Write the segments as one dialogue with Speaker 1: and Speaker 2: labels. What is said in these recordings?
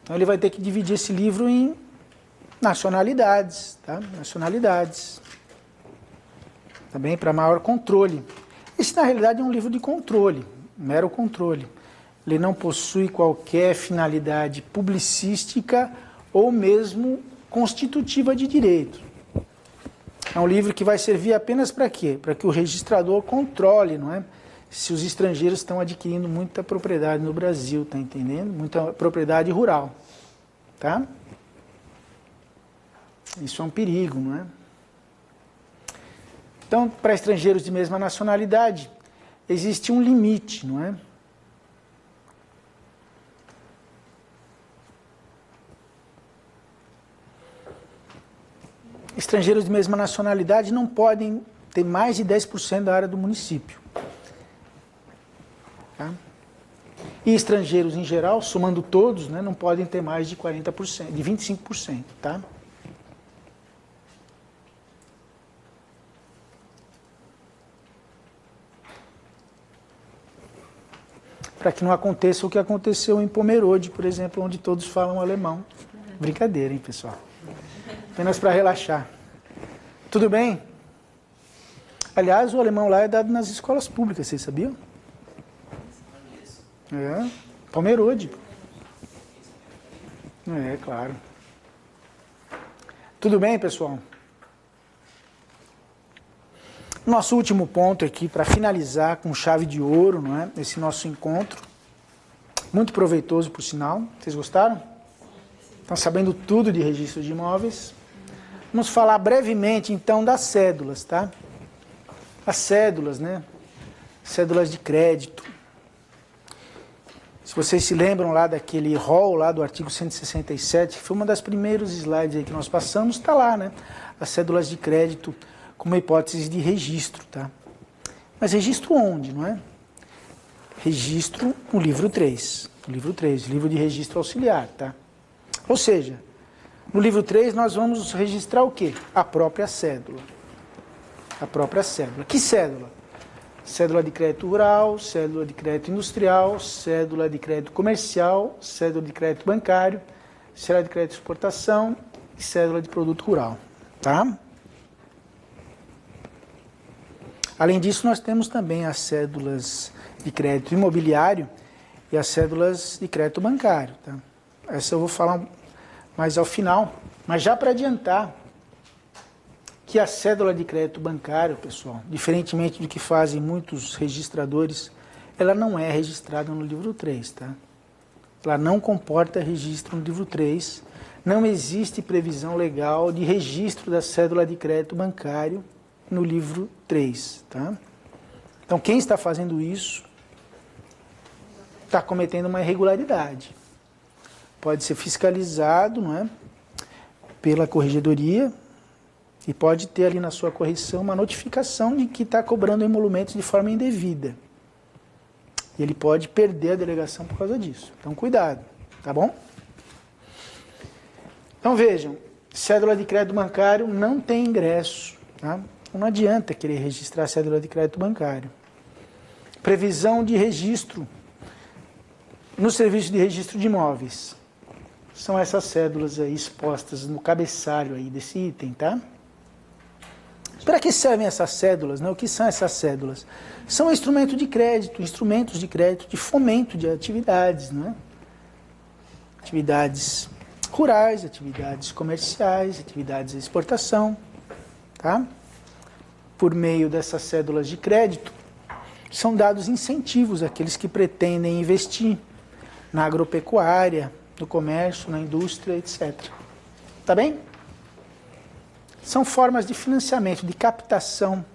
Speaker 1: Então ele vai ter que dividir esse livro em nacionalidades, tá? Nacionalidades. Também para maior controle. Esse, na realidade, é um livro de controle, mero controle. Ele não possui qualquer finalidade publicística ou mesmo constitutiva de direito. É um livro que vai servir apenas para quê? Para que o registrador controle, não é? Se os estrangeiros estão adquirindo muita propriedade no Brasil, tá entendendo? Muita propriedade rural, tá? Isso é um perigo, não é? Então, para estrangeiros de mesma nacionalidade, existe um limite, não é? Estrangeiros de mesma nacionalidade não podem ter mais de 10% da área do município. Tá? E estrangeiros em geral, somando todos, né, não podem ter mais de 40%, de 25%. Tá? Para que não aconteça o que aconteceu em Pomerode, por exemplo, onde todos falam alemão. Brincadeira, hein, pessoal? Apenas para relaxar. Tudo bem? Aliás, o alemão lá é dado nas escolas públicas, vocês sabiam? É, Pomerode. É, claro. Tudo bem, pessoal? Nosso último ponto aqui, para finalizar com chave de ouro, não é? Esse nosso encontro. Muito proveitoso, por sinal. Vocês gostaram? Estão sabendo tudo de registro de imóveis. Vamos falar brevemente, então, das cédulas, tá? As cédulas, né? Cédulas de crédito. Se vocês se lembram lá daquele rol lá do artigo 167, que foi uma das primeiros slides aí que nós passamos, está lá, né? As cédulas de crédito como hipótese de registro, tá? Mas registro onde, não é? Registro no livro 3. No livro 3, livro de registro auxiliar, tá? Ou seja, no livro 3 nós vamos registrar o quê? A própria cédula. A própria cédula. Que cédula? Cédula de crédito rural, cédula de crédito industrial, cédula de crédito comercial, cédula de crédito bancário, cédula de crédito de exportação e cédula de produto rural. Tá? Além disso, nós temos também as cédulas de crédito imobiliário e as cédulas de crédito bancário. Tá? Essa eu vou falar mais ao final, mas já para adiantar que a cédula de crédito bancário, pessoal, diferentemente do que fazem muitos registradores, ela não é registrada no livro 3, tá? Ela não comporta registro no livro 3, não existe previsão legal de registro da cédula de crédito bancário no livro 3, tá? Então, quem está fazendo isso está cometendo uma irregularidade. Pode ser fiscalizado, não é? Pela corregedoria e pode ter ali na sua correção uma notificação de que está cobrando emolumentos de forma indevida. E ele pode perder a delegação por causa disso. Então, cuidado, tá bom? Então, vejam, cédula de crédito bancário não tem ingresso, tá? Não adianta querer registrar a cédula de crédito bancário. Previsão de registro no serviço de registro de imóveis. São essas cédulas aí expostas no cabeçalho aí desse item, tá? Para que servem essas cédulas, né? O que são essas cédulas? São instrumentos de crédito de fomento de atividades, né? Atividades rurais, atividades comerciais, atividades de exportação, tá? Por meio dessas cédulas de crédito, são dados incentivos àqueles que pretendem investir na agropecuária, no comércio, na indústria, etc. Tá bem? São formas de financiamento, de captação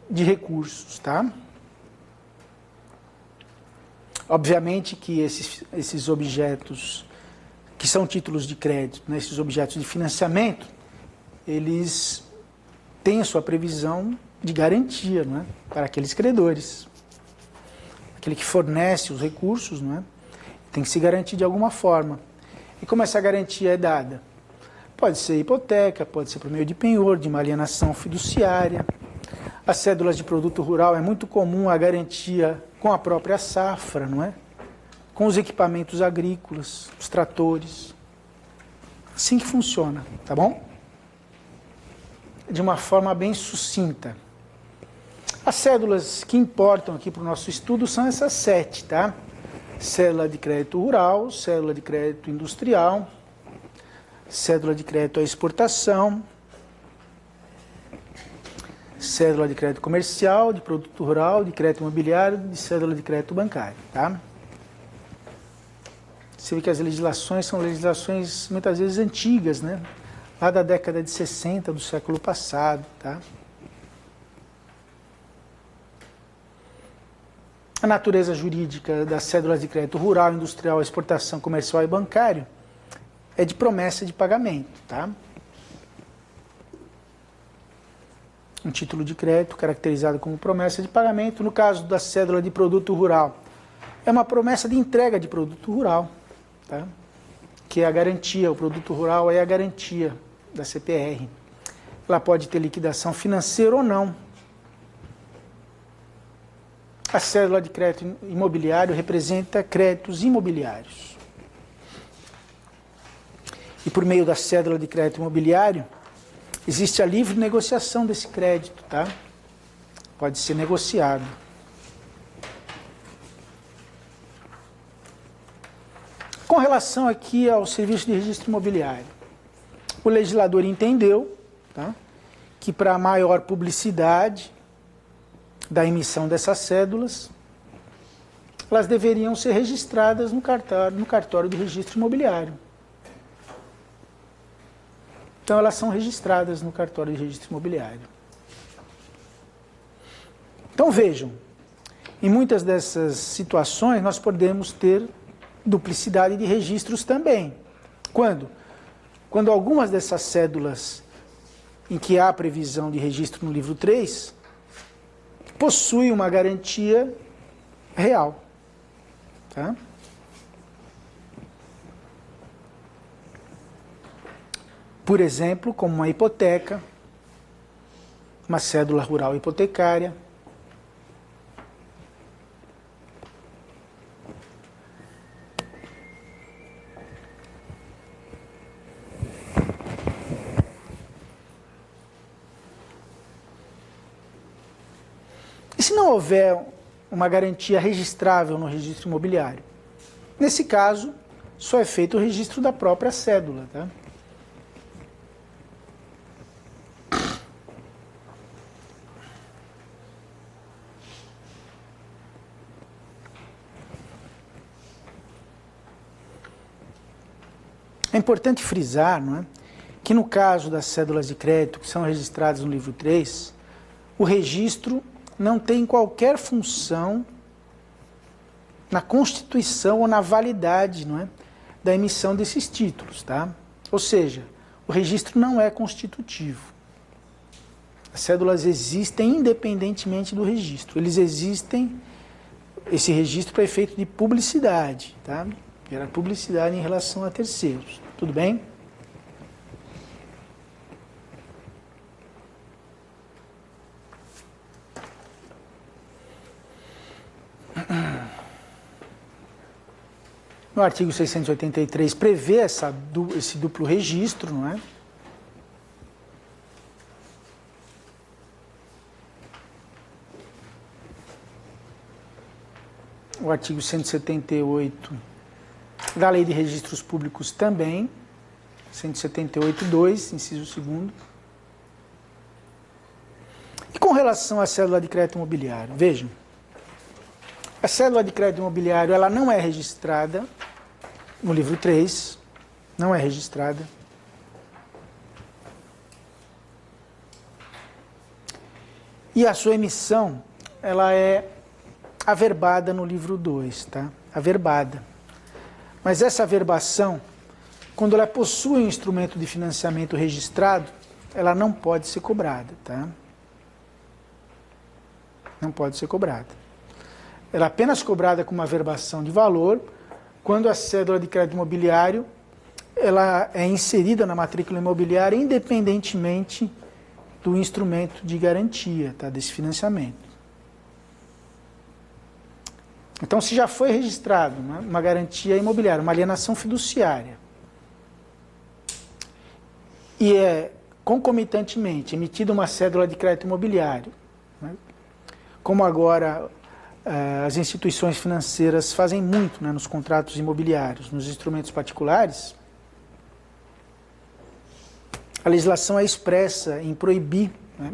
Speaker 1: de recursos, tá? Obviamente que esses objetos, que são títulos de crédito, né, esses objetos de financiamento, eles têm a sua previsão de garantia, não é? Para aqueles credores. Aquele que fornece os recursos, não é? Tem que se garantir de alguma forma. E como essa garantia é dada? Pode ser hipoteca, pode ser por meio de penhor, de uma alienação fiduciária. As cédulas de produto rural é muito comum a garantia com a própria safra, não é? com os equipamentos agrícolas, os tratores. Assim que funciona, tá bom? De uma forma bem sucinta. As cédulas que importam aqui para o nosso estudo são essas 7, tá? Cédula de crédito rural, cédula de crédito industrial, cédula de crédito à exportação, cédula de crédito comercial, de produto rural, de crédito imobiliário, de cédula de crédito bancário, tá? Você vê que as legislações são legislações muitas vezes antigas, né? Lá da década de 60 do século passado, tá? A natureza jurídica das cédulas de crédito rural, industrial, exportação, comercial e bancário é de promessa de pagamento, tá? Um título de crédito caracterizado como promessa de pagamento. No caso da cédula de produto rural, é uma promessa de entrega de produto rural, tá? Que é a garantia, o produto rural é a garantia da CPR. Ela pode ter liquidação financeira ou não. A cédula de crédito imobiliário representa créditos imobiliários. E por meio da cédula de crédito imobiliário, existe a livre negociação desse crédito, tá? Pode ser negociado. Com relação aqui ao serviço de registro imobiliário, o legislador entendeu, tá, que para maior publicidade da emissão dessas cédulas, elas deveriam ser registradas no cartório do registro imobiliário. Então, elas são registradas no cartório de registro imobiliário. Então, vejam, em muitas dessas situações, nós podemos ter duplicidade de registros também. Quando? Quando algumas dessas cédulas em que há previsão de registro no livro 3, possuem uma garantia real. Tá? Por exemplo, como uma hipoteca, uma cédula rural hipotecária. E se não houver uma garantia registrável no registro imobiliário? Nesse caso, só é feito o registro da própria cédula, tá? É importante frisar, não é, que no caso das cédulas de crédito que são registradas no livro 3, o registro não tem qualquer função na constituição ou na validade, não é, da emissão desses títulos, tá? Ou seja, o registro não é constitutivo. As cédulas existem independentemente do registro. Eles existem, esse registro para efeito de publicidade, tá? Era publicidade em relação a terceiros. Tudo bem? No artigo 683 prevê esse duplo registro, não é? O artigo 178 da Lei de Registros Públicos também, 178.2, inciso 2º. E com relação à cédula de crédito imobiliário, vejam, a cédula de crédito imobiliário ela não é registrada no livro 3, não é registrada. E a sua emissão, ela é averbada no livro 2, tá? Averbada. Mas essa averbação, quando ela possui um instrumento de financiamento registrado, ela não pode ser cobrada, tá? Não pode ser cobrada. Ela é apenas cobrada com uma averbação de valor quando a cédula de crédito imobiliário ela é inserida na matrícula imobiliária independentemente do instrumento de garantia, tá? Desse financiamento. Então, se já foi registrado, né, uma garantia imobiliária, uma alienação fiduciária, e é concomitantemente emitida uma cédula de crédito imobiliário, né, como agora as instituições financeiras fazem muito, né, nos contratos imobiliários, nos instrumentos particulares, a legislação é expressa em proibir, né,